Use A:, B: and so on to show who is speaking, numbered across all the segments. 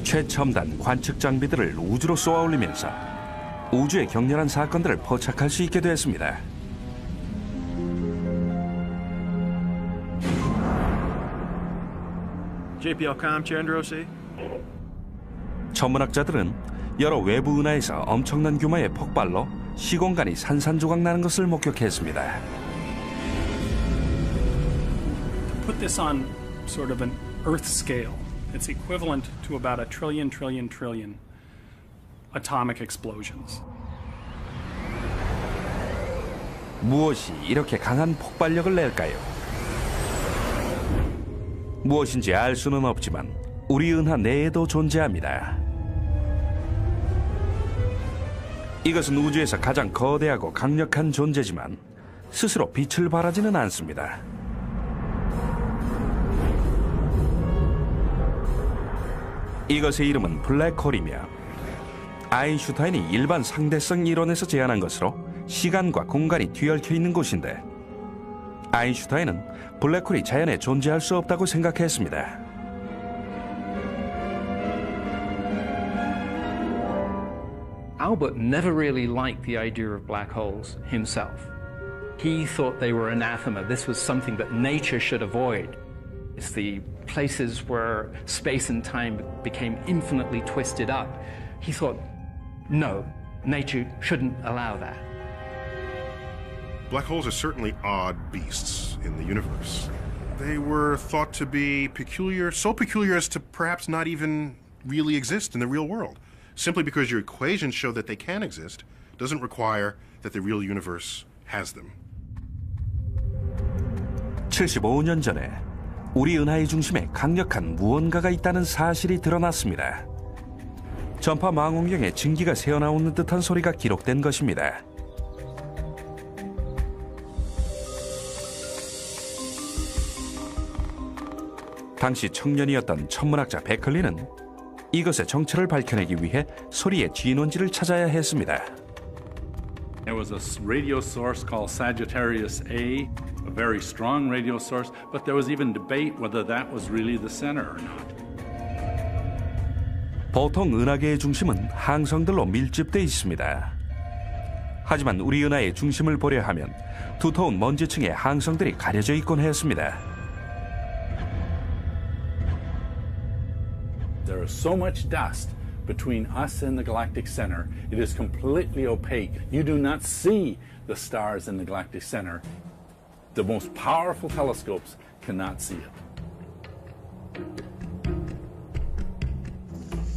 A: 최첨단 관측 장비들을 우주로 쏘아올리면서 우주의 격렬한 사건들을 포착할 수 있게 되었습니다.
B: JPL-COM, Chandra OC.
A: 천문학자들은 여러 외부 은하에서 엄청난 규모의 폭발로 시공간이 산산조각 나는 것을 목격했습니다.
C: To put this on sort of an Earth scale, it's equivalent to about a trillion atomic explosions.
A: 무엇이 이렇게 강한 폭발력을 낼까요? 무엇인지 알 수는 없지만 우리 은하 내에도 존재합니다. 이것은 우주에서 가장 거대하고 강력한 존재지만 스스로 빛을 발하지는 않습니다. 이것의 이름은 블랙홀이며 아인슈타인이 일반 상대성 이론에서 제안한 것으로 시간과 공간이 뒤얽혀 있는 곳인데, 아인슈타인은 블랙홀이 자연에 존재할 수 없다고 생각했습니다.
D: Albert never really liked the idea of black holes himself. He thought they were anathema. This was something that nature should avoid. It's the places where space and time became infinitely twisted up. He thought, no, nature shouldn't allow that.
E: Black holes are certainly odd beasts in the universe. They were thought to be peculiar, so peculiar as to perhaps not even really exist in the real world. Simply because your equations show that they can exist doesn't require that the real universe has them.
A: 75년 전에 우리 은하의 중심에 강력한 무언가가 있다는 사실이 드러났습니다. 전파 망원경에 증기가 새어나오는 듯한 소리가 기록된 것입니다. 당시 청년이었던 천문학자 베클리는 이것의 정체를 밝혀내기 위해 소리의 진원지를 찾아야 했습니다.
F: There was a radio source called Sagittarius A, a very strong radio source, but there was even debate whether that was really the center or not.
A: 보통 은하계의 중심은 항성들로 밀집돼 있습니다. 하지만 우리 은하의 중심을 보려 하면 두터운 먼지층의 항성들이 가려져 있곤 했습니다.
F: There is so much dust between us and the galactic center. It is completely opaque. You do not see the stars in the galactic center. The most powerful telescopes cannot see it.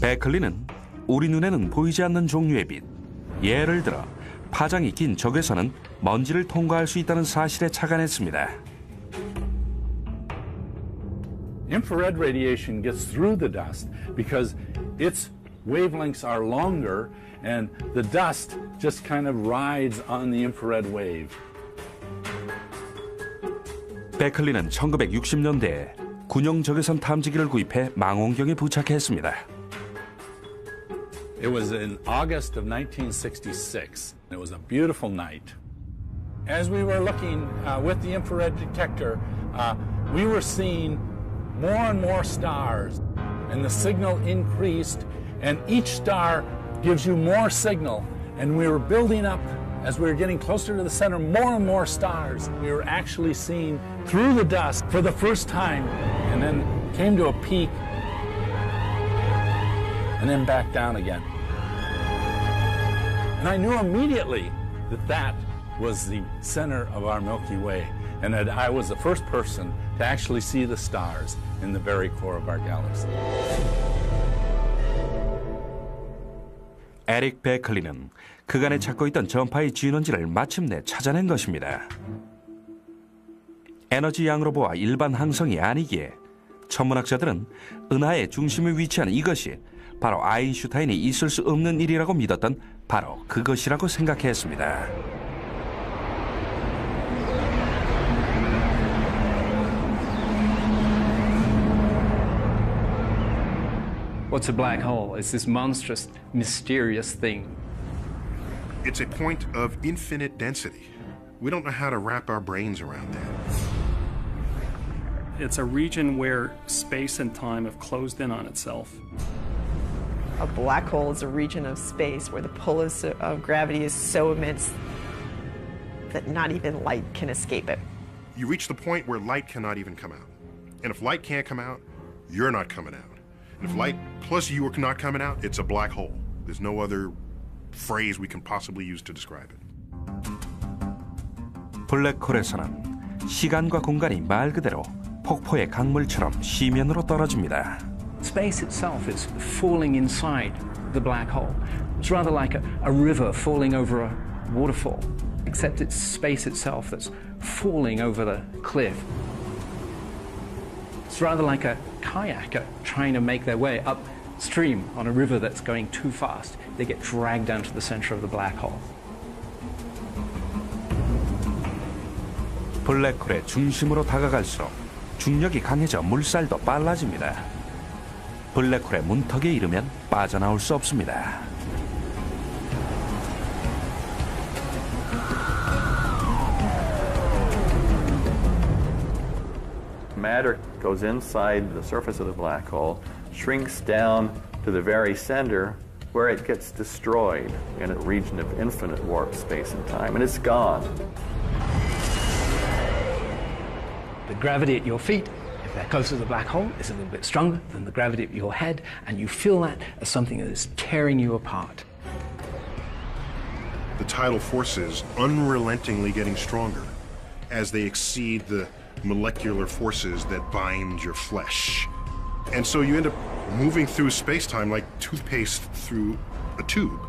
A: 베클리는 우리 눈에는 보이지 않는 종류의 빛, 예를 들어 파장이 긴 적외선은 먼지를 통과할 수 있다는 사실에 착안했습니다.
F: Infrared radiation gets through the dust because its wavelengths are longer and the dust just kind of rides on the infrared wave.
A: 베클리는 1960년대에 군용 적외선 탐지기를 구입해 망원경에 부착했습니다.
F: It was in August of 1966. It was a beautiful night. As we were looking with the infrared detector, we were seeing more and more stars, and the signal increased, and each star gives you more signal, and we were building up as we were getting closer to the center, more and more stars. We were actually seeing through the dust for the first time, and then came to a peak, and then back down again. And I knew immediately that that was the center of our Milky Way, and that I was the first person to actually see the stars in the very core of our galaxy.
A: 에릭 베클리는 그간에 찾고 있던 전파의 진원지를 마침내 찾아낸 것입니다. 에너지 양으로 보아 일반 항성이 아니기에 천문학자들은 은하의 중심에 위치한 이것이 바로 아인슈타인이 있을 수 없는 일이라고 믿었던 바로 그것이라고 생각했습니다.
D: What's a black hole? It's this monstrous, mysterious thing.
E: It's a point of infinite density. We don't know how to wrap our brains around that.
C: It's a region where space and time have closed in on itself.
G: A black hole is a region of space where the pull of gravity is so immense that not even light can escape it.
E: You reach the point where light cannot even come out. And if light can't come out, you're not coming out. And if light plus you are not coming out, it's a black hole. There's no other phrase we can possibly use to describe it.
A: 블랙홀에서는 시간과 공간이 말 그대로 폭포의 강물처럼 시면으로 떨어집니다.
D: Space itself is falling inside the black hole. It's rather like a river falling over a waterfall, except it's space itself that's falling over the cliff. It's rather like a kayaker trying to make their way upstream on a river that's going too fast. They get dragged down to the center of the black hole.
A: 블랙홀의 중심으로 다가갈수록 중력이 강해져 물살도 빨라집니다. 블랙홀의 문턱에 이르면 빠져나올 수 없습니다.
H: Matter goes inside the surface of the black hole, shrinks down to the very center where it gets destroyed in a region of infinite warp space and time, and it's gone.
D: The gravity at your feet, if they're close to the black hole, is a little bit stronger than the gravity at your head, and you feel that as something that is tearing you apart.
E: The tidal forces unrelentingly getting stronger as they exceed the molecular forces that bind your flesh. And so you end up moving through space-time like toothpaste through a tube.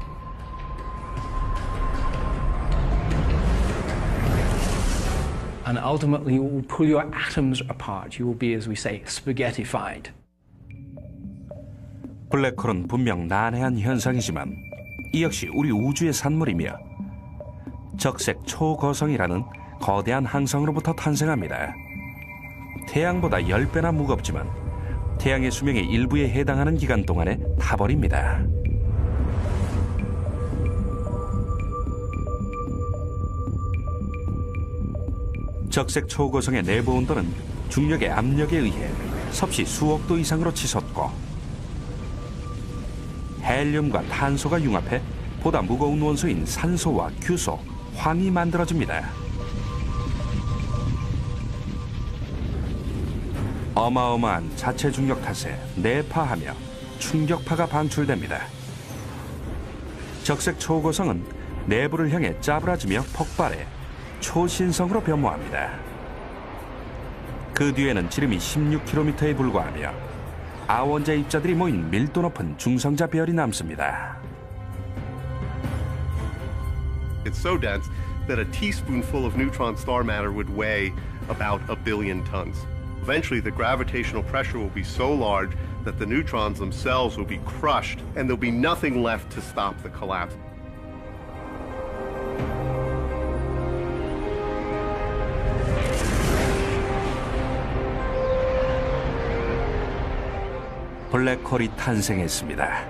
D: And ultimately, it will pull your atoms apart. You will be, as we say, spaghettified.
A: 블랙홀은 분명 난해한 현상이지만 이 역시 우리 우주의 산물이며 적색 초거성이라는 거대한 항성으로부터 탄생합니다. 태양보다 10배나 무겁지만 태양의 수명의 일부에 해당하는 기간 동안에 타버립니다. 적색 초고성의 내부 온도는 중력의 압력에 의해 섭씨 수억 도 이상으로 치솟고 헬륨과 탄소가 융합해 보다 무거운 원소인 산소와 규소, 황이 만들어집니다. 어마어마한 자체 중력 탓에 내파하며 충격파가 방출됩니다. 적색 초고성은 내부를 향해 짜부라지며 폭발해 초신성으로 변모합니다. 그 뒤에는 지름이 16km에 불과하며 아원자 입자들이 모인 밀도 높은 중성자 별이 남습니다.
I: It's so dense that a teaspoonful of neutron star matter would weigh about 1 billion tons. Eventually, the gravitational pressure will be so large that the neutrons themselves will be crushed and there'll be nothing left to stop the collapse.
A: 블랙홀이 탄생했습니다.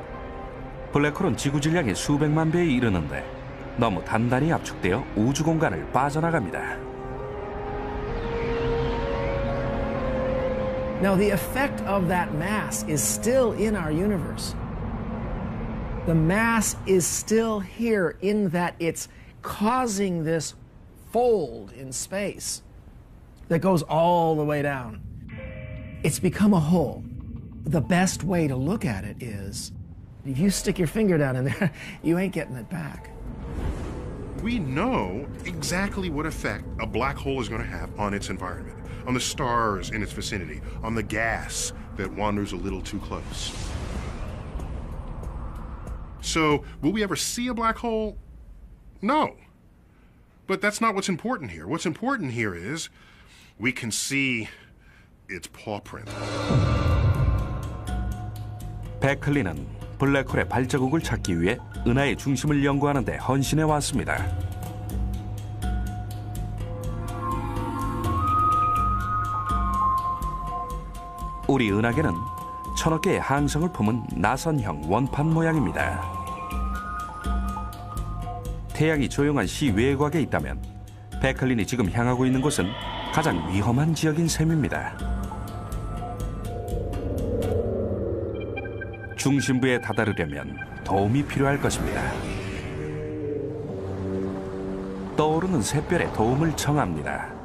A: 블랙홀은 지구 질량의 수백만 배에 이르는데 너무 단단히 압축되어 우주 공간을 빠져나갑니다.
J: Now, the effect of that mass is still in our universe. The mass is still here in that it's causing this fold in space that goes all the way down. It's become a hole. The best way to look at it is, if you stick your finger down in there, you ain't getting it back.
E: We know exactly what effect a black hole is going to have on its environment, on the stars in its vicinity, on the gas that wanders a little too close. So, will we ever see a black hole? No. But that's not what's important here. What's important here is we can see its paw print.
A: 베클리는 블랙홀의 발자국을 찾기 위해 은하의 중심을 연구하는 데 헌신해 왔습니다. 우리 은하계는 1000억 개의 항성을 품은 나선형 원판 모양입니다. 태양이 조용한 시외곽에 있다면 베클린이 지금 향하고 있는 곳은 가장 위험한 지역인 셈입니다. 중심부에 다다르려면 도움이 필요할 것입니다. 떠오르는 샛별의 도움을 청합니다.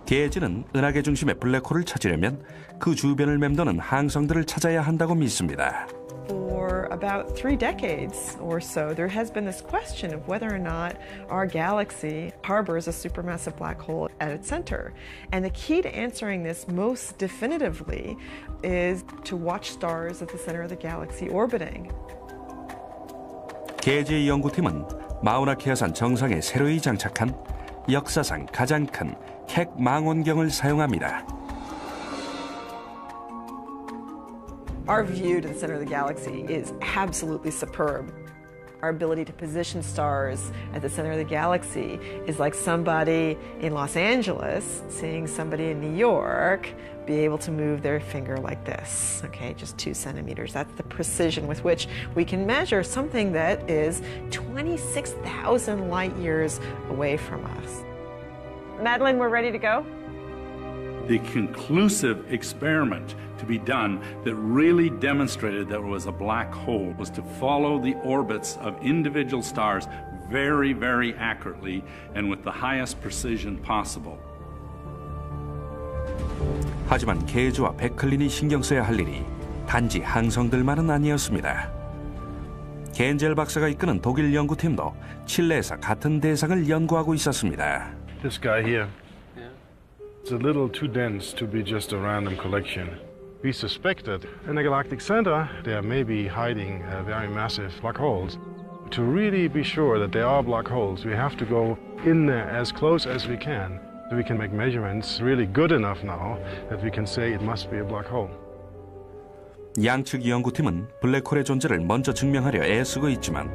A: 게이지는 은하계 중심의 블랙홀을 찾으려면 그 주변을 맴도는 항성들을 찾아야 한다고 믿습니다.
G: For about 3 decades or so, there has been this question of whether or not our galaxy harbors a supermassive black hole at its center. And the key to answering this most definitively is to watch stars at the center of the galaxy orbiting.
A: 게이지의 연구팀은 마우나케아산 정상에 새로이 장착한 역사상 가장 큰 켑 망원경을 사용합니다.
G: Our view to the center of the galaxy is absolutely superb. Our ability to position stars at the center of the galaxy is like somebody in Los Angeles seeing somebody in New York be able to move their finger like this, okay, just 2 centimeters. That's the precision with which we can measure something that is 26,000 light years away from us. Madeline, we're ready to go?
F: The conclusive experiment to be done that really demonstrated there was a black hole was to follow the orbits of individual stars very, very accurately and with the highest precision possible.
A: 하지만 게이지와 베클린이 신경 써야 할 일이 단지 항성들만은 아니었습니다. 겐젤 박사가 이끄는 독일 연구팀도 칠레에서 같은 대상을 연구하고 있었습니다.
K: This guy here. It's a little too dense to be just a random collection. We suspect that in the galactic center there may be hiding very massive black holes. To really be sure that they are black holes, we have to go in there as close as we can. So we can make measurements really good enough now that we can say it must be a black hole.
A: 양측 연구팀은 블랙홀의 존재를 먼저 증명하려 애쓰고 있지만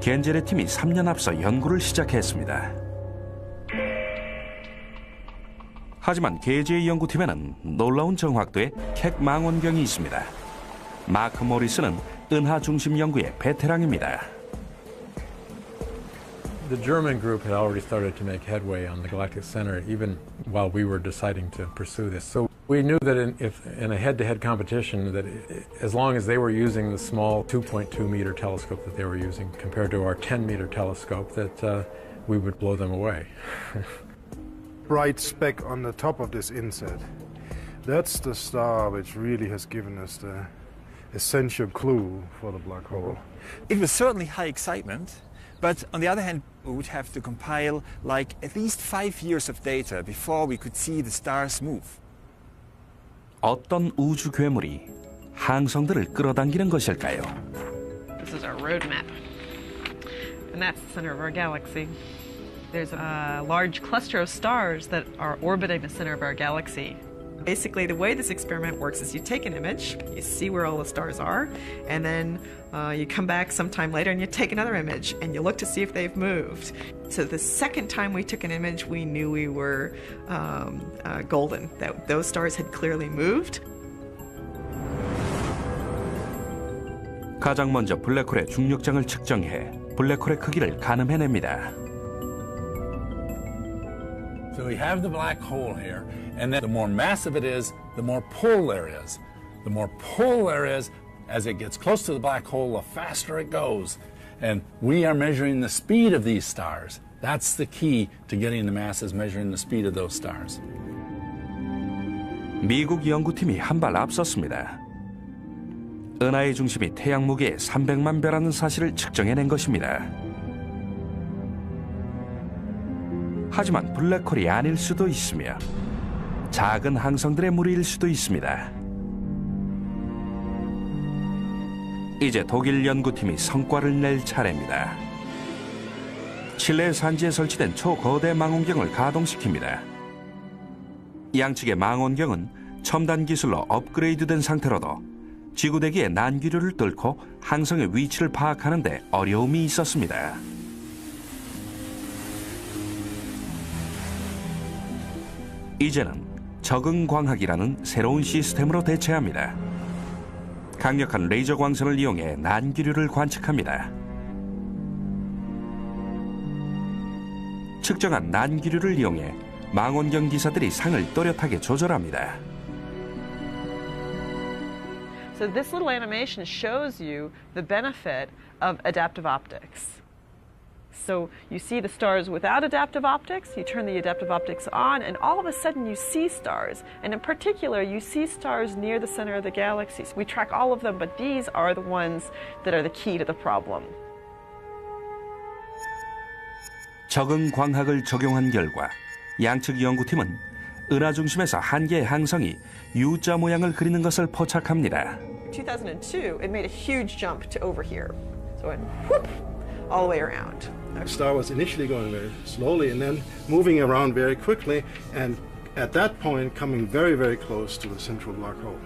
A: 겐젤의 팀이 3년 앞서 연구를 시작했습니다. 하지만 게이지의 연구팀에는 놀라운 정확도의 켑 망원경이 있습니다. 마크 모리스는 은하 중심 연구의 베테랑입니다.
L: The German group had already started to make headway on the galactic center even while we were deciding to pursue this. So we knew that in a head-to-head competition that as long as they were using the small 2.2 meter telescope that they were using compared to our 10 meter telescope that we would blow them away.
K: Bright speck on the top of this inset. That's the star which really has given us the essential clue for the black hole.
M: It was certainly high excitement, but on the other hand, we would have to compile like at least 5 years of data before we could see the stars move.
A: 어떤 우주 괴물이 항성들을 끌어당기는 것일까요?
G: This is our roadmap. And that's the center of our galaxy. There's a large cluster of stars that are orbiting the center of our galaxy. Basically, the way this experiment works is you take an image, you see where all the stars are, and then you come back sometime later and you take another image and you look to see if they've moved. So the second time we took an image, we knew we were golden, that those stars had clearly moved.
A: 가장 먼저 블랙홀의 중력장을 측정해 블랙홀의 크기를 가늠해냅니다.
F: So we have the black hole here, and then the more massive it is, the more pull there is. The more pull there is, as it gets close to the black hole, the faster it goes. And we are measuring the speed of these stars. That's the key to getting the masses, measuring the speed of those stars.
A: 미국 연구팀이 한 발 앞섰습니다. 은하의 중심이 태양 무게의 300만 배라는 사실을 측정해낸 것입니다. 하지만 블랙홀이 아닐 수도 있으며 작은 항성들의 무리일 수도 있습니다. 이제 독일 연구팀이 성과를 낼 차례입니다. 칠레 산지에 설치된 초거대 망원경을 가동시킵니다. 양측의 망원경은 첨단 기술로 업그레이드된 상태로도 지구대기의 난기류를 뚫고 항성의 위치를 파악하는 데 어려움이 있었습니다. 이제는 적응광학이라는 새로운 시스템으로 대체합니다. 강력한 레이저 광선을 이용해 난기류를 관측합니다. 측정한 난기류를 이용해 망원경 기사들이 상을 또렷하게 조절합니다.
G: So this little animation shows you the benefit of adaptive optics. So you see the stars without adaptive optics, you turn the adaptive optics on, and all of a sudden you see stars. And in particular, you see stars near the center of the galaxy. We track all of them, but these are the ones that are the key to the problem.
A: 적응 광학을 적용한 결과 양측 연구팀은 은하 중심에서 한 개의 항성이 U자 모양을 그리는 것을 포착합니다.
G: 2002, it made a huge jump to over here. So it went whoop, all the way around.
K: The star was initially going very slowly and then moving around very quickly, and at that point coming very, very close to the central black hole.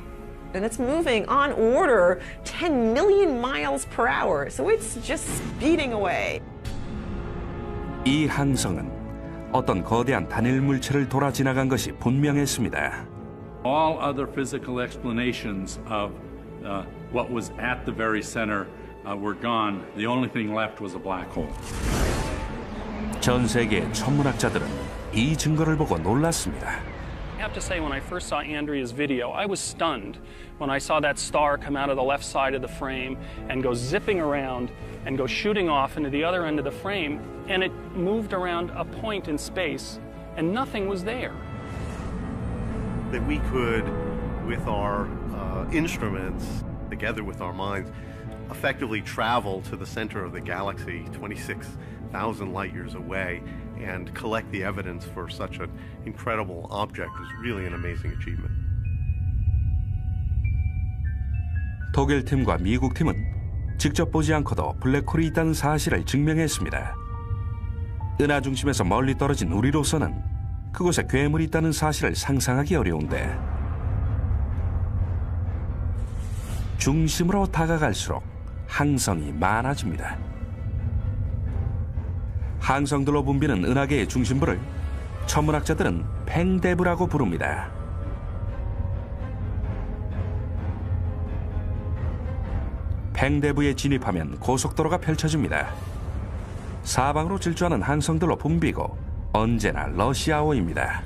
G: And it's moving on order 10 million miles per hour, so it's just speeding away.
A: 이 항성은 어떤 거대한 단일 물체를 돌아 지나간 것이 분명했습니다.
F: All other physical explanations of what was at the very center were gone. The only thing left was a black hole.
A: 전 세계의 천문학자들은 이 증거를 보고 놀랐습니다.
C: I have to say, when I first saw Andrea's video, I was stunned when I saw that star come out of the left side of the frame and go zipping around and go shooting off into the other end of the frame, and it moved around a point in space, and nothing was there.
I: That we could, with our instruments, together with our minds, effectively travel to the center of the galaxy, 26,000 light years away, and collect the evidence for such an incredible object is really an amazing achievement.
A: 독일 팀과 미국 팀은 직접 보지 않고도 블랙홀이 있다는 사실을 증명했습니다. 은하 중심에서 멀리 떨어진 우리로서는 그곳에 괴물이 있다는 사실을 상상하기 어려운데 중심으로 다가갈수록 항성이 많아집니다. 항성들로 붐비는 은하계의 중심부를 천문학자들은 팽대부라고 부릅니다. 팽대부에 진입하면 고속도로가 펼쳐집니다. 사방으로 질주하는 항성들로 붐비고 언제나 러시아어입니다.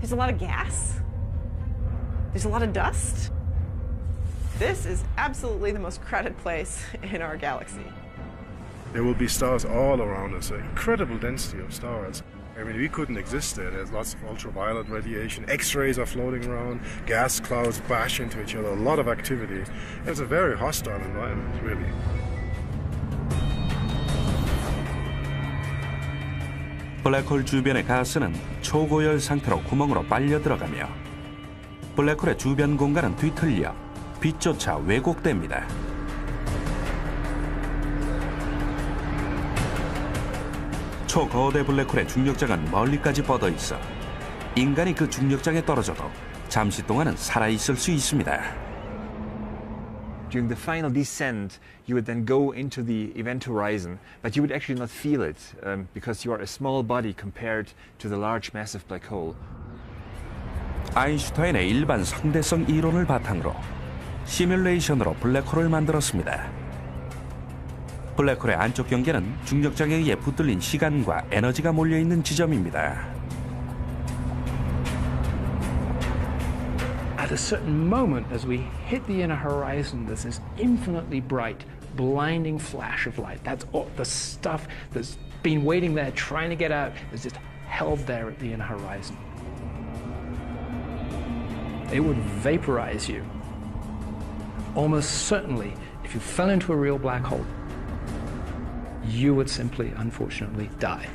G: There's a lot of gas. There's a lot of dust. This is absolutely the most crowded place in our galaxy.
K: There will be stars all around us, an incredible density of stars. I mean, we couldn't exist there. There's lots of ultraviolet radiation, X-rays are floating around, gas clouds bash into each other, a lot of activity. It's a very hostile environment, really.
A: 블랙홀 주변의 가스는 초고열 상태로 구멍으로 빨려 들어가며 블랙홀의 주변 공간은 뒤틀려 빛조차 왜곡됩니다. 초거대 블랙홀의 중력장은 멀리까지 뻗어 있어 인간이 그 중력장에 떨어져도 잠시 동안은 살아있을 수 있습니다.
M: During the final descent, you would then go into the event horizon, but you would actually not feel it because you are a small body compared to the large massive black hole.
A: 아인슈타인의 일반 상대성 이론을 바탕으로 시뮬레이션으로 블랙홀을 만들었습니다. 블랙홀의 안쪽 경계는 중력장에 의해 붙들린 시간과 에너지가 몰려있는 지점입니다.
D: At a certain moment, as we hit the inner horizon, there's this infinitely bright, blinding flash of light. That's all the stuff that's been waiting there, trying to get out, is just held there at the inner horizon. It would vaporize you. Almost certainly, if you fell into a real black hole, you would simply, unfortunately, die.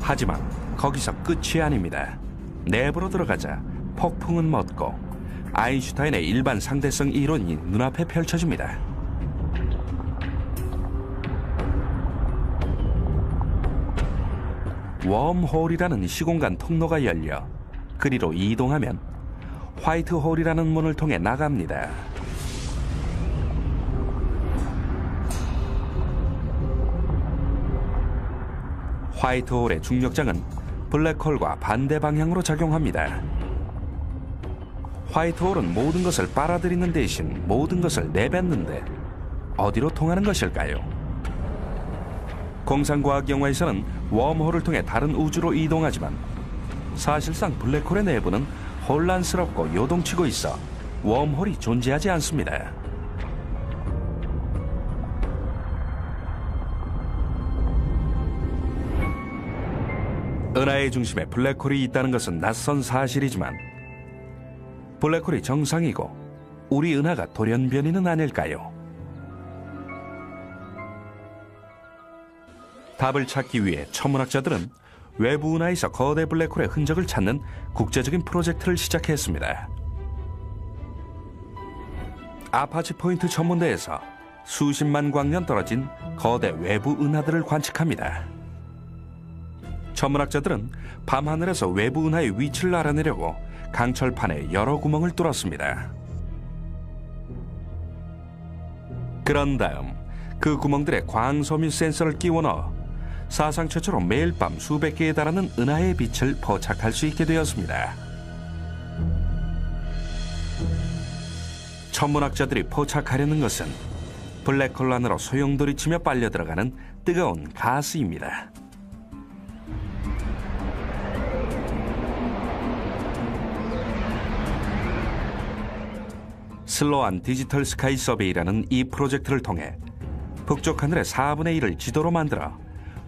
A: 하지만 거기서 끝이 아닙니다. 내부로 들어가자 폭풍은 멎고 아인슈타인의 일반 상대성 이론이 눈앞에 펼쳐집니다. 웜홀이라는 시공간 통로가 열려 그리로 이동하면 화이트홀이라는 문을 통해 나갑니다. 화이트홀의 중력장은 블랙홀과 반대 방향으로 작용합니다. 화이트홀은 모든 것을 빨아들이는 대신 모든 것을 내뱉는데 어디로 통하는 것일까요? 공상과학 영화에서는 웜홀을 통해 다른 우주로 이동하지만 사실상 블랙홀의 내부는 혼란스럽고 요동치고 있어 웜홀이 존재하지 않습니다. 은하의 중심에 블랙홀이 있다는 것은 낯선 사실이지만 블랙홀이 정상이고 우리 은하가 돌연변이는 아닐까요? 답을 찾기 위해 천문학자들은 외부 은하에서 거대 블랙홀의 흔적을 찾는 국제적인 프로젝트를 시작했습니다. 아파치 포인트 천문대에서 수십만 광년 떨어진 거대 외부 은하들을 관측합니다. 천문학자들은 밤하늘에서 외부 은하의 위치를 알아내려고 강철판에 여러 구멍을 뚫었습니다. 그런 다음 그 구멍들에 광섬유 센서를 끼워 넣어 사상 최초로 매일 밤 수백 개에 달하는 은하의 빛을 포착할 수 있게 되었습니다. 천문학자들이 포착하려는 것은 블랙홀 안으로 소용돌이치며 빨려 들어가는 뜨거운 가스입니다. 슬로안 디지털 스카이 서베이라는 이 프로젝트를 통해 북쪽 하늘의 4분의 1을 지도로 만들어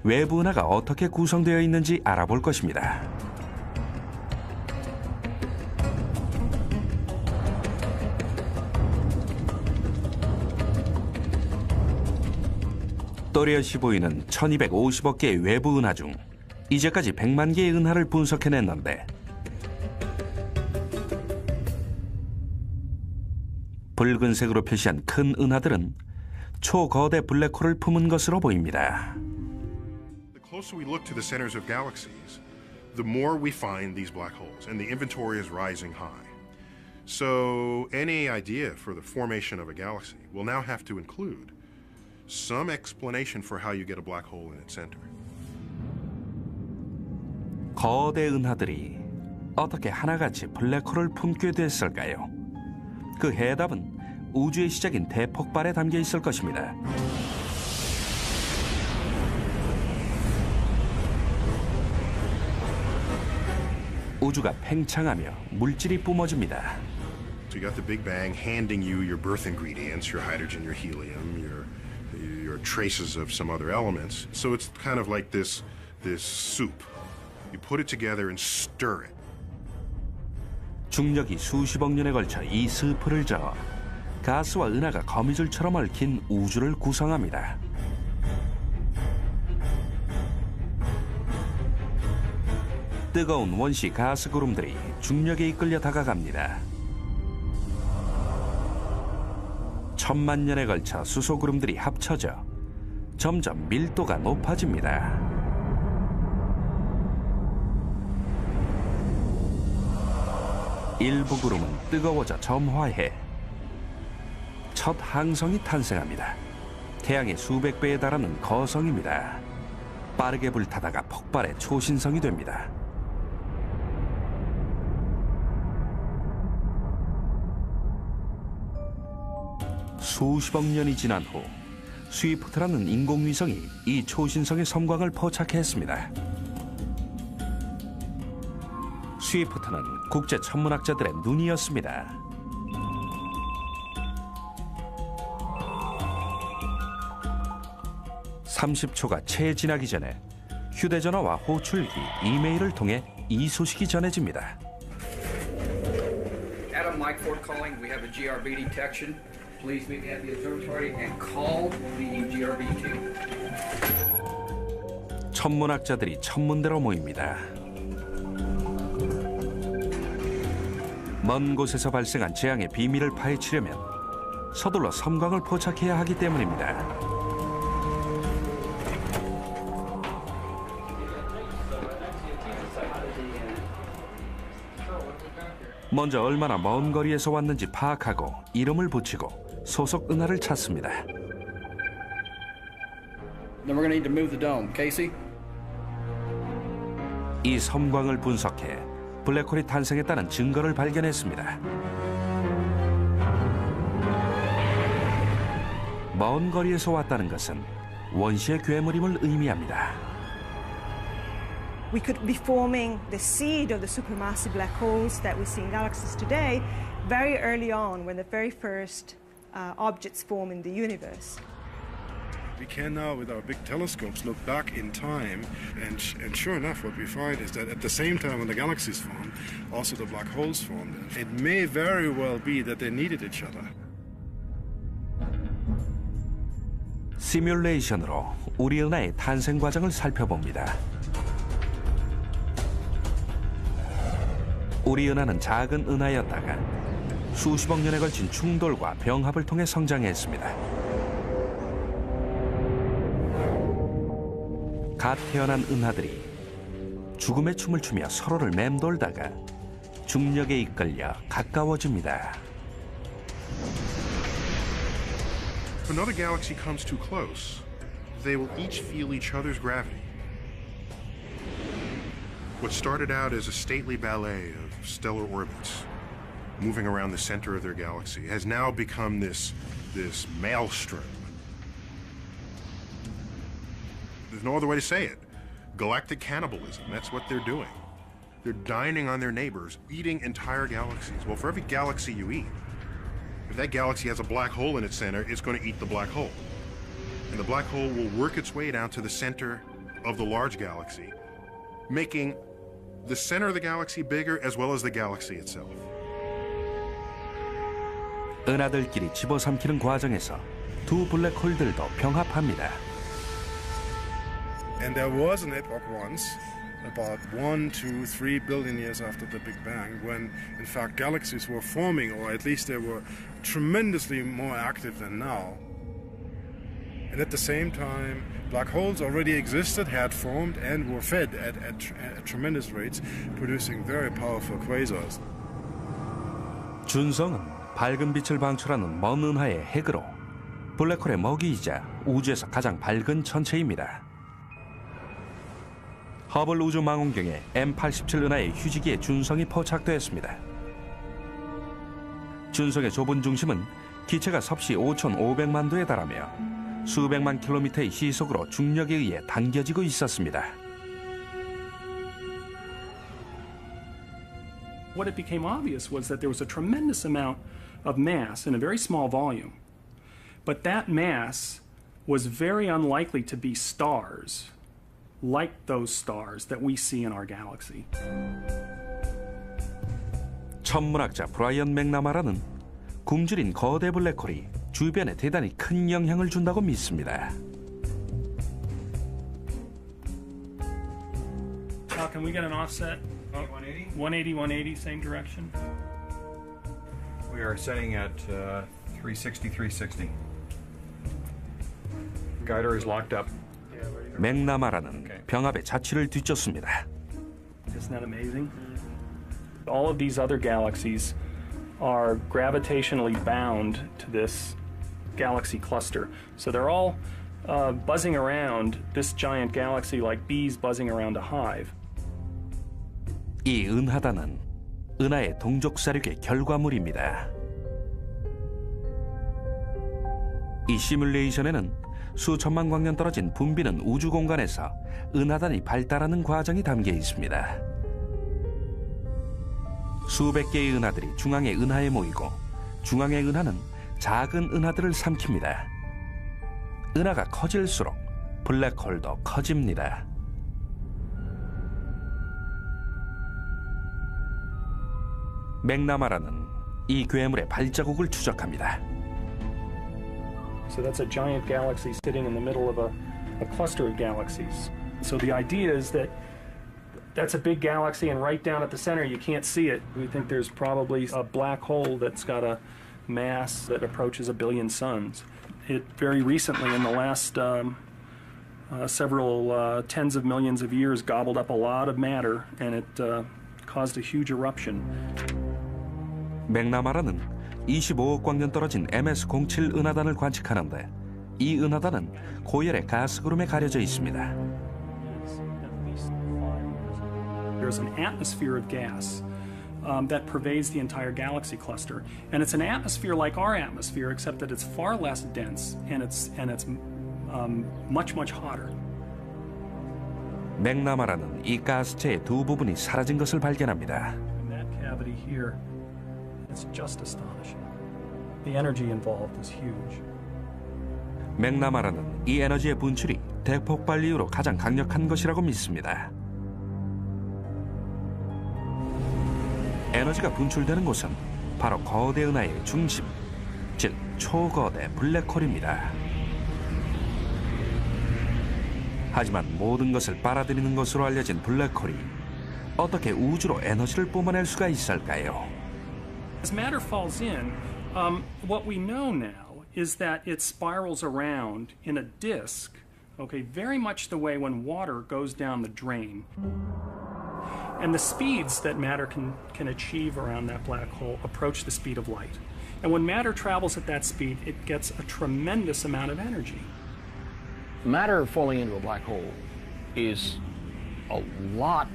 A: 외부 은하가 어떻게 구성되어 있는지 알아볼 것입니다. 또렷이 보이는 1250억 개의 외부 은하 중 이제까지 100만 개의 은하를 분석해냈는데 붉은색으로 표시한 큰 은하들은 초거대 블랙홀을 품은 것으로 보입니다.
E: The closer we look to the centers of galaxies, the more we find these black holes, and the inventory is rising high. So any idea for the formation of a galaxy will now have to include some explanation for how you get a black hole in its center.
A: 거대 은하들이 어떻게 하나같이 블랙홀을 품게 됐을까요? 그 해답은 우주의 시작인 대폭발에 담겨 있을 것입니다. 우주가 팽창하며 물질이 뿜어집니다.
E: So you got the Big Bang handing you your birth ingredients, your hydrogen, your helium, your traces of some other elements. So it's kind of like this soup. You put it together and stir it.
A: 중력이 수십억 년에 걸쳐 이 스프를 저어 가스와 은하가 거미줄처럼 얽힌 우주를 구성합니다. 뜨거운 원시 가스 구름들이 중력에 이끌려 다가갑니다. 천만 년에 걸쳐 수소 구름들이 합쳐져 점점 밀도가 높아집니다. 일부 구름은 뜨거워져 점화해 첫 항성이 탄생합니다. 태양의 수백 배에 달하는 거성입니다. 빠르게 불타다가 폭발해 초신성이 됩니다. 수십억 년이 지난 후 스위프트라는 인공위성이 이 초신성의 섬광을 포착했습니다. 스위프트는 국제 천문학자들의 눈이었습니다. (30초가) 채 지나기 전에 휴대전화와 호출기, 이메일을 통해 이 소식이 전해집니다.
N: Adam Mike Ford calling. We have a GRB detection. Please meet me at the observatory and call the GRB team.
A: 천문학자들이 천문대로 모입니다. 먼 곳에서 발생한 재앙의 비밀을 파헤치려면 서둘러 섬광을 포착해야 하기 때문입니다. 먼저 얼마나 먼 거리에서 왔는지 파악하고 이름을 붙이고 소속 은하를 찾습니다.
N: Then we're going to need to move the dome. Casey?
A: 이 섬광을 분석해 블랙홀이 탄생했다는 증거를 발견했습니다. 먼 거리에서 왔다는 것은 원시의 괴물임을 의미합니다.
O: We could be forming the seed of the supermassive black holes that we see in galaxies today very early on, when the very first objects form in the universe.
K: We can now, with our big telescopes, look back in time, and sure enough, what we find is that at the same time when the galaxies formed, also the black holes formed. It may very well be that they needed each other.
A: 시뮬레이션으로 우리 은하의 탄생 과정을 살펴봅니다. 우리 은하는 작은 은하였다가 수십억 년에 걸친 충돌과 병합을 통해 성장했습니다. 갓 태어난 은하들이 죽음의 춤을 추며 서로를 맴돌다가 중력에 이끌려 가까워집니다.
E: If another galaxy comes too close, they will each feel each other's gravity. What started out as a stately ballet of stellar orbits moving around the center of their galaxy has now become this maelstrom. There's no other way to say it. Galactic cannibalism, that's what they're doing. They're dining on their neighbors, eating entire galaxies. Well, for every galaxy you eat, if that galaxy has a black hole in its center, it's going to eat the black hole. And the black hole will work its way down to the center of the large galaxy, making the center of the galaxy bigger as well as the galaxy itself.
A: 은하들끼리 집어삼키는 과정에서 두 블랙홀들도 병합합니다.
K: And there was an epoch once, about 1, 2, 3 billion years after the Big Bang, when in fact galaxies were forming, or at least they were tremendously more active than now. And at the same time, black holes already existed, had formed, and were fed at tremendous rates, producing very powerful quasars.
A: 준성은 밝은 빛을 방출하는 먼 은하의 핵으로 블랙홀의 먹이이자 우주에서 가장 밝은 천체입니다. 허블 우주망원경에 M87 은하의 휴지기에 준성이 포착되었습니다. 준성의 좁은 중심은 기체가 섭씨 5,500만 도에 달하며 수백만 킬로미터의 시속으로 중력에 의해 당겨지고 있었습니다.
C: What it became obvious was that there was a tremendous amount of mass in a very small volume. But that mass was very unlikely to be stars, like those stars that we see in our galaxy.
A: 천문학자 브라이언 맥나마라는 굶주린 거대 블랙홀이 주변에 대단히 큰 영향을 준다고 믿습니다.
C: Can we get an offset? 180, 180, same direction.
B: We are setting at 360, 360. Guider is locked up.
A: 맥나마라는 병합의 자취를 뒤쫓습니다.
C: Isn't that amazing? All of these other galaxies are gravitationally bound to this galaxy cluster. So they're all buzzing around this giant galaxy like bees buzzing around a hive.
A: 이 은하단은 은하의 동족 사륙의 결과물입니다. 이 시뮬레이션에는 수천만 광년 떨어진 붐비는 우주 공간에서 은하단이 발달하는 과정이 담겨 있습니다. 수백 개의 은하들이 중앙의 은하에 모이고 중앙의 은하는 작은 은하들을 삼킵니다. 은하가 커질수록 블랙홀도 커집니다. 맥나마라는 이 괴물의 발자국을 추적합니다.
C: So that's a giant galaxy sitting in the middle of a cluster of galaxies. So the idea is that that's a big galaxy, and right down at the center you can't see it. We think there's probably a black hole that's got a mass that approaches 1 billion suns. It very recently, in the last several tens of millions of years, gobbled up a lot of matter, and it caused a huge eruption.
A: 맥나마라는 25억 광년 떨어진 MS-07 은하단을 관측하는데 이 은하단은 고열의 가스 구름에 가려져 있습니다.
C: There's an atmosphere of gas that pervades the entire galaxy cluster, and it's an atmosphere like our atmosphere, except that it's far less dense and it's much hotter.
A: 맥나마라는 이 가스체의 두 부분이 사라진 것을 발견합니다.
C: In that cavity here, it's just astonishing. The energy involved is huge.
A: 맥나마라는 이 에너지의 분출이 대폭발 이후로 가장 강력한 것이라고 믿습니다. 에너지가 분출되는 곳은 바로 거대 은하의 중심, 즉 초거대 블랙홀입니다. 하지만 모든 것을 빨아들이는 것으로 알려진 블랙홀이 어떻게 우주로 에너지를 뿜어낼 수가 있을까요?
C: As matter falls in, what we know now is that it spirals around in a disk, okay, very much the way when water goes down the drain. And the speeds that matter can achieve around that black hole approach the speed of light. And when matter travels at that speed, it gets a tremendous amount of energy.
P: Matter falling into a black hole is a lot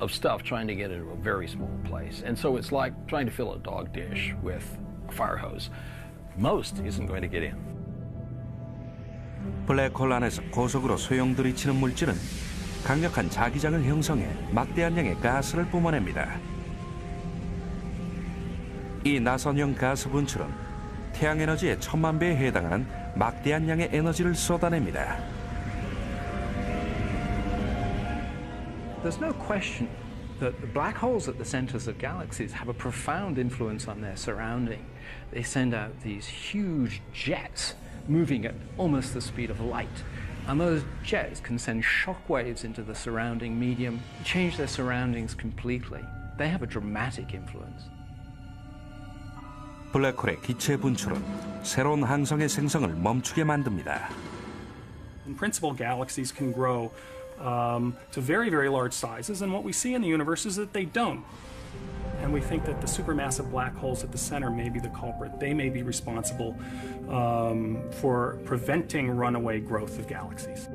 P: of stuff trying to get into a very small place. And so it's like trying to fill a dog dish with a fire hose. Most isn't going to get in.
A: 블랙홀 안에서 고속으로 소용돌이치는 물질은 강력한 자기장을 형성해 막대한 양의 가스를 뿜어냅니다. 이 나선형 가스 분출은 태양 에너지의 1000만 배에 해당하는 막대한 양의 에너지를 쏟아냅니다.
D: There's no question that the black holes at the centers of galaxies have a profound influence on their surrounding. They send out these huge jets moving at almost the speed of light. And those jets can send shock waves into the surrounding medium, change their surroundings completely. They have a dramatic influence.
A: 블랙홀의 기체 분출은 새로운 항성의 생성을 멈추게 만듭니다.
C: In principle, galaxies can grow to very large sizes, and what we see in the universe is that they don't. And we think that the supermassive black holes at the center may be the culprit. They may be responsible for preventing runaway growth of galaxies.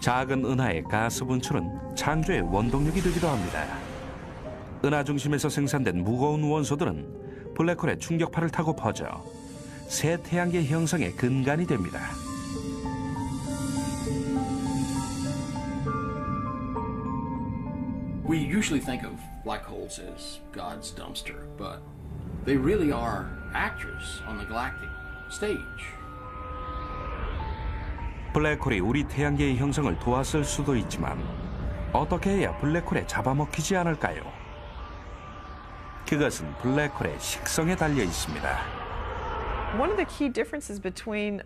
A: 작은 은하의 가스 분출은 창조의 원동력이 되기도 합니다. 은하 중심에서 생산된 무거운 원소들은 블랙홀의 충격파를 타고 퍼져 새 태양계 형성의 근간이 됩니다.
P: We usually think of black holes as God's dumpster, but they really are actors on the galactic stage.
A: 블랙홀이 우리 태양계의 형성을 도왔을 수도 있지만 어떻게 해야 블랙홀에 잡아먹히지 않을까요? 그것은 블랙홀의 식성에 달려 있습니다.
G: One of the key differences between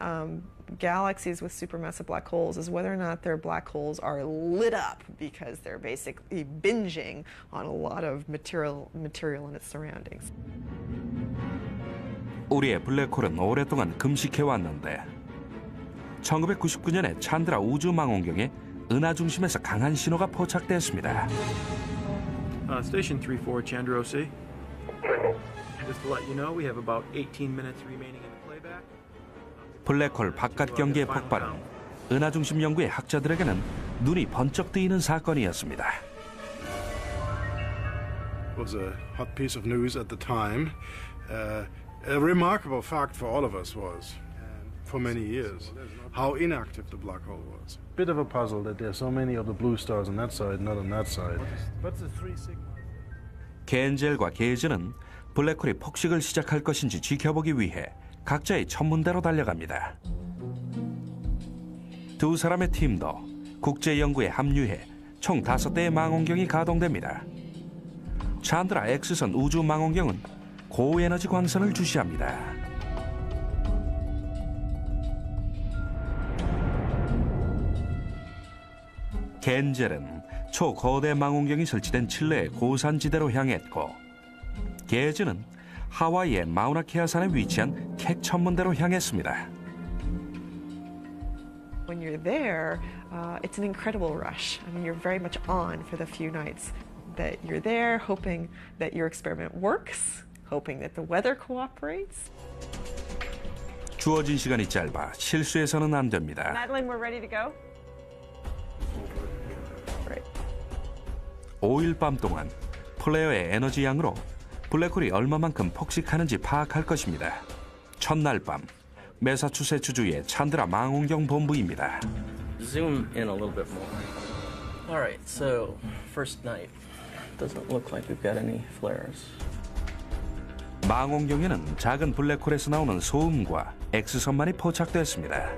G: galaxies with supermassive black holes is whether or not their black holes are lit up because they're basically binging on a lot of material in its surroundings.
A: 우리의 블랙홀은 오랫동안 금식해왔는데 1999년에 찬드라 우주망원경에 은하 중심에서 강한 신호가 포착됐습니다.
Q: Station 34, Chandra OC. Just to let you know, we have about 18 minutes remaining in the playback.
A: 블랙홀 바깥 경계의 폭발은 은하 중심 연구의 학자들에게는 눈이 번쩍 뜨이는 사건이었습니다.
K: It was a hot piece of news at the time. A remarkable fact for all of us was, for many years, how inactive the black hole was.
B: Bit of a puzzle that there are so many of the blue stars on that side, not on that side.
K: But the three sigma.
A: 겐젤과 게이즈는 블랙홀이 폭식을 시작할 것인지 지켜보기 위해 각자의 천문대로 달려갑니다. 두 사람의 팀도 국제 연구에 합류해 총 5대의 망원경이 가동됩니다. 찬드라 X선 우주 망원경은 고에너지 광선을 주시합니다. 겐젤은 초거대 망원경이 설치된 칠레의 고산지대로 향했고 게즈는 하와이의 마우나케아 산에 위치한 캑 천문대로 향했습니다.
G: When you're there, it's an incredible rush. I mean, you're very much on for the few nights that you're there, hoping that your experiment works, hoping that the weather cooperates.
A: 주어진 시간이 짧아 실수해서는 안 됩니다.
G: Madeline, we're ready to go.
A: 5일 밤 동안 플레어의 에너지 양으로 블랙홀이 얼마만큼 폭식하는지 파악할 것입니다. 첫날 밤 매사추세츠주의 찬드라 망원경 본부입니다.
R: Zoom in a little bit more. All right, so first night. Doesn't look like we've got any flares.
A: 망원경에는 작은 블랙홀에서 나오는 소음과 X선만이 포착됐습니다.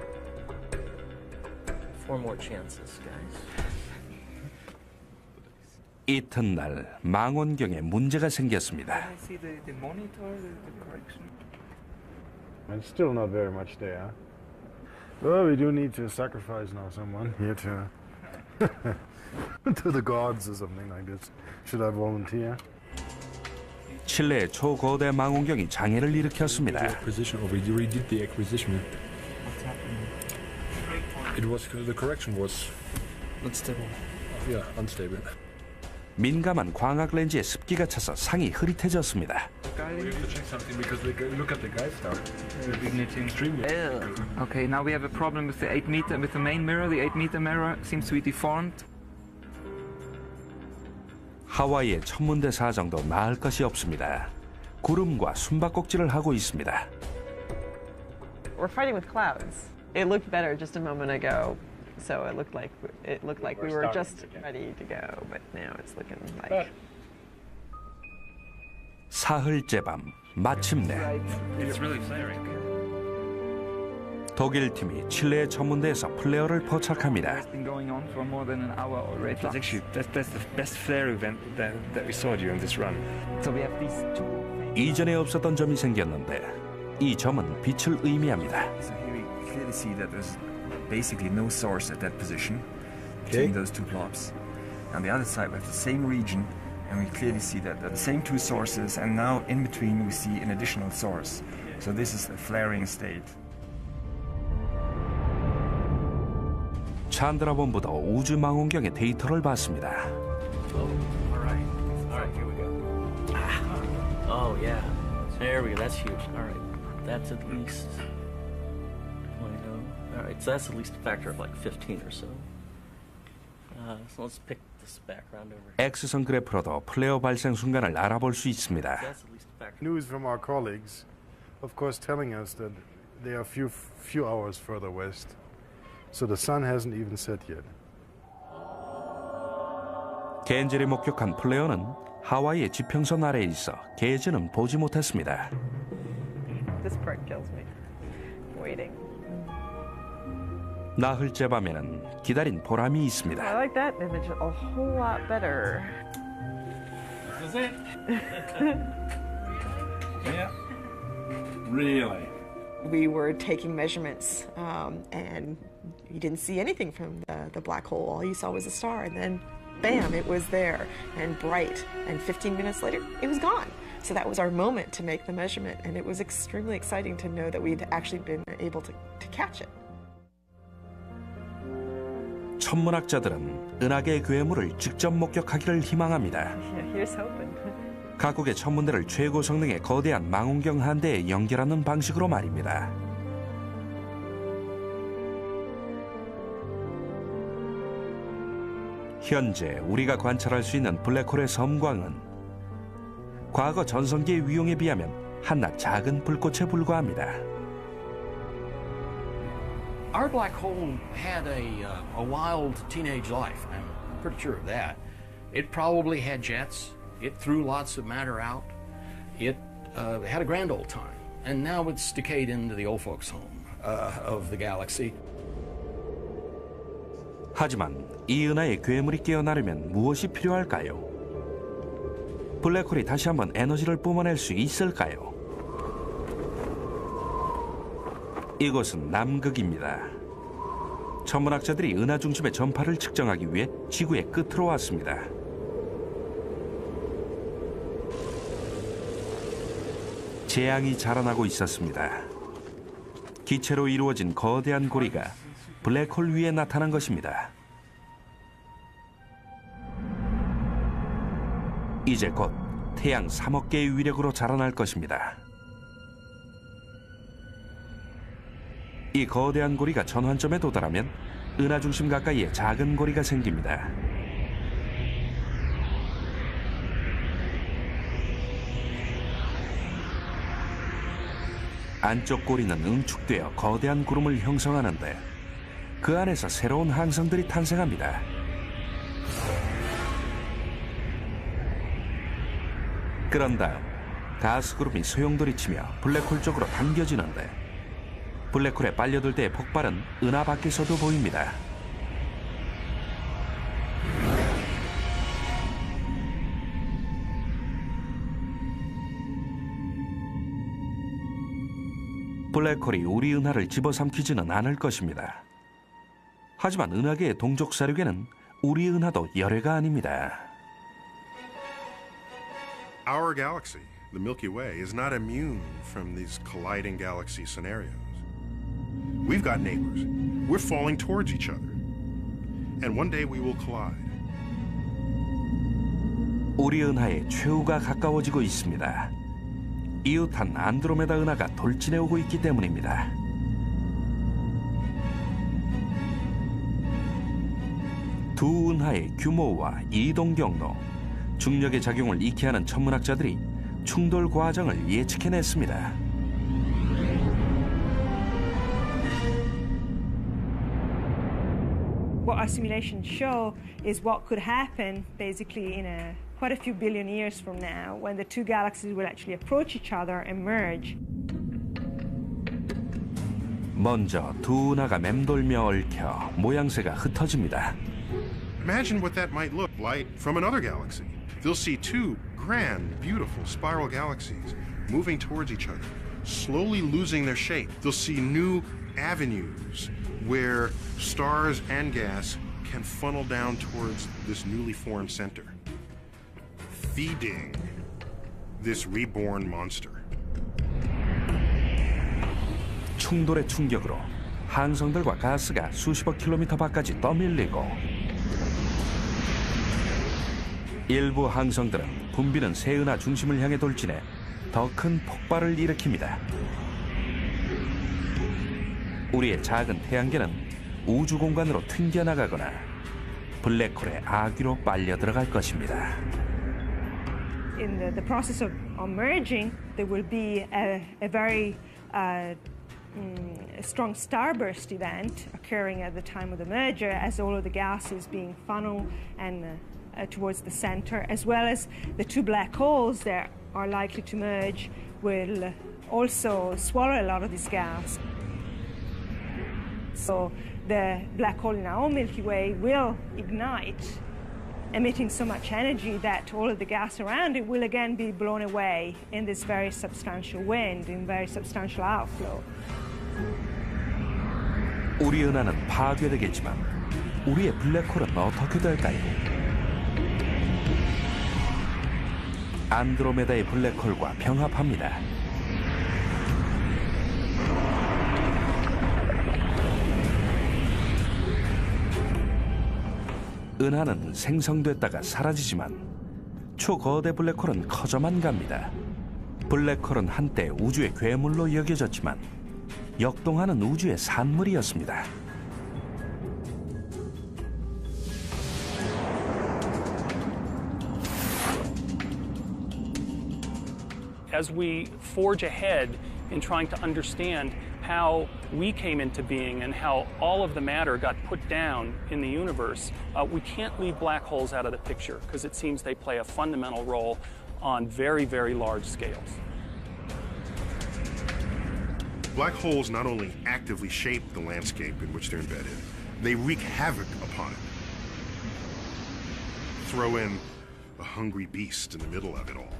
R: 4 more chances, guys.
A: 이튿날 망원경에 문제가 생겼습니다.
K: And it's still not very much there. Well, we do need to sacrifice now someone here to to the gods or something like this. Should I volunteer?
A: 칠레의 초거대 망원경이 장애를 일으켰습니다.
S: We redid the acquisition. It was the correction was
R: unstable.
S: Yeah, unstable.
K: 민감한 광학 렌즈에 습기가 차서 상이 흐릿해졌습니다.
T: Okay, now we have a problem with the 8 meter, with the main mirror. The 8 meter mirror seems to be deformed.
K: 하와이의 천문대 사정도 나을 것이 없습니다. 구름과 숨바꼭질을 하고 있습니다.
G: We're fighting with clouds. It looked better just a moment ago, so it looked like we were just ready to go, but now it's looking like.
K: 사흘째 밤 마침내
T: It's really flaring.
K: 독일 팀이 칠레의 천문대에서 플레어를 포착합니다.
T: It's been going on for more than an hour already.
U: That's actually that's the best flare event that we saw during this run.
T: So we have these two.
K: 이전에 없었던 점이 생겼는데 이 점은 빛을 의미합니다.
M: So here we clearly see that there's basically no source at that position between those two blobs. On the other side we have the same region and we clearly see that they're the same two sources, and now in between we see an additional source. So this is a flaring state.
K: 찬드라 본부도 우주 망원경의 데이터를 봤습니다.
R: All right, here we go. Oh yeah, there we go. That's huge. All right, that's at least. All right, so that's at least a factor of like 15 or so. So let's pick this background over.
K: X선 그래프로도 플레어 발생 순간을 알아볼 수 있습니다.
R: That's at least a factor.
B: News from our colleagues, of course, telling us that they are few hours further west, so the sun hasn't even set yet.
K: 겐젤이 목격한 플레어는 하와이의 지평선 아래에 있어 게이지는 보지 못했습니다.
G: This part kills me. Waiting.
K: 나흘째 밤에는 기다린 보람이 있습니다.
G: I like that image a whole lot better.
F: This is it. Yeah. Really.
G: We were taking measurements, and you didn't see anything from the black hole. All you saw was a star, and then, bam, it was there and bright. And 15 minutes later, it was gone. So that was our moment to make the measurement, and it was extremely exciting to know that we'd actually been able to catch it.
K: 천문학자들은 은하계의 괴물을 직접 목격하기를 희망합니다.
G: Here's hoping.
K: 각국의 천문대를 최고 성능의 거대한 망원경 한 대에 연결하는 방식으로 말입니다. 현재 우리가 관찰할 수 있는 블랙홀의 섬광은 과거 전성기의 위용에 비하면 한낱 작은 불꽃에 불과합니다.
P: Our black hole had a wild teenage life. I'm pretty sure of that. It probably had jets. It threw lots of matter out. It had a grand old time. And now it's decayed into the old folks' home of the galaxy.
K: 하지만 이 은하의 괴물이 깨어나려면 무엇이 필요할까요? 블랙홀이 다시 한번 에너지를 뿜어낼 수 있을까요? 이곳은 남극입니다. 천문학자들이 은하 중심의 전파를 측정하기 위해 지구의 끝으로 왔습니다. 재앙이 자라나고 있었습니다. 기체로 이루어진 거대한 고리가 블랙홀 위에 나타난 것입니다. 이제 곧 태양 3억 개의 위력으로 자라날 것입니다. 이 거대한 고리가 전환점에 도달하면 은하 중심 가까이에 작은 고리가 생깁니다.
A: 안쪽 고리는 응축되어 거대한 구름을 형성하는데 그 안에서 새로운 항성들이 탄생합니다. 그런 다음 가스구름이 소용돌이치며 블랙홀 쪽으로 당겨지는데 블랙홀에 빨려들 때의 폭발은 은하 밖에서도 보입니다. 블랙홀이 우리 은하를 집어삼키지는 않을 것입니다. 하지만 은하계의 동족 사륙에는 우리 은하도 열애가 아닙니다.
E: Our galaxy, the Milky Way, is not immune from these colliding galaxy scenarios. We've got neighbors. We're falling towards each other. And one day we will collide.
A: 우리 은하의 최후가 가까워지고 있습니다. 이웃한 안드로메다 은하가 돌진해 오고 있기 때문입니다. 두 은하의 규모와 이동 경로, 중력의 작용을 익히 하는 천문학자들이 충돌 과정을 예측해냈습니다.
O: What our simulations show is what could happen basically in quite a few billion years from now when the two galaxies will actually approach each other and merge.
A: 먼저 두 은하가 맴돌며 얽혀 모양새가 흩어집니다.
E: Imagine what that might look like from another galaxy. They'll see two grand, beautiful spiral galaxies moving towards each other, slowly losing their shape. They'll see new avenues where stars and gas can funnel down towards this newly formed center, feeding this reborn monster.
A: 충돌의 충격으로 항성들과 가스가 수십억 킬로미터 밖까지 떠밀리고 일부 항성들은 붐비는 새 은하 중심을 향해 돌진해 더 큰 폭발을 일으킵니다. 우리의 작은 태양계는 우주 공간으로 튕겨나가거나 블랙홀의 아귀로 빨려 들어갈 것입니다.
O: In the process of merging, there will be a very strong starburst event occurring at the time of the merger as all of the gas is being funneled and towards the center, as well as the two black holes that are likely to merge will also swallow a lot of this gas. So the black hole in our own Milky Way will ignite, emitting so much energy that all of the gas around it will again be blown away in this very substantial wind, in very substantial outflow.
A: 우리 은하는 파괴되겠지만 우리의 블랙홀은 어떻게 될까요? 안드로메다의 블랙홀과 병합합니다. 은하는 생성됐다가 사라지지만 초거대 블랙홀은 커져만 갑니다. 블랙홀은 한때 우주의 괴물로 여겨졌지만 역동하는 우주의 산물이었습니다.
C: As we forge ahead in trying to understand how we came into being and how all of the matter got put down in the universe, we can't leave black holes out of the picture because it seems they play a fundamental role on very, very large scales.
E: Black holes not only actively shape the landscape in which they're embedded, they wreak havoc upon it. Throw in a hungry beast in the middle of it all,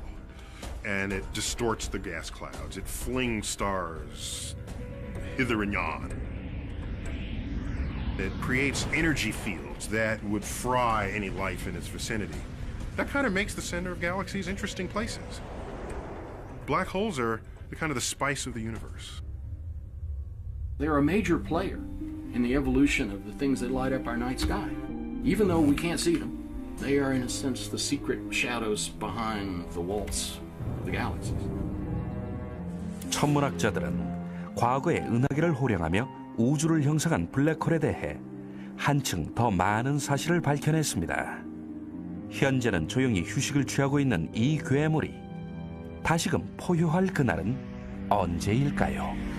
E: and it distorts the gas clouds. It flings stars hither and yon. It creates energy fields that would fry any life in its vicinity. That kind of makes the center of galaxies interesting places. Black holes are the kind of the spice of the universe.
P: They're a major player in the evolution of the things that light up our night sky. Even though we can't see them, they are in a sense the secret shadows behind the walls of the galaxies.
A: 천문학자들은 과거의 은하계를 호령하며 우주를 형성한 블랙홀에 대해 한층 더 많은 사실을 밝혀냈습니다. 현재는 조용히 휴식을 취하고 있는 이 괴물이 다시금 포효할 그날은 언제일까요?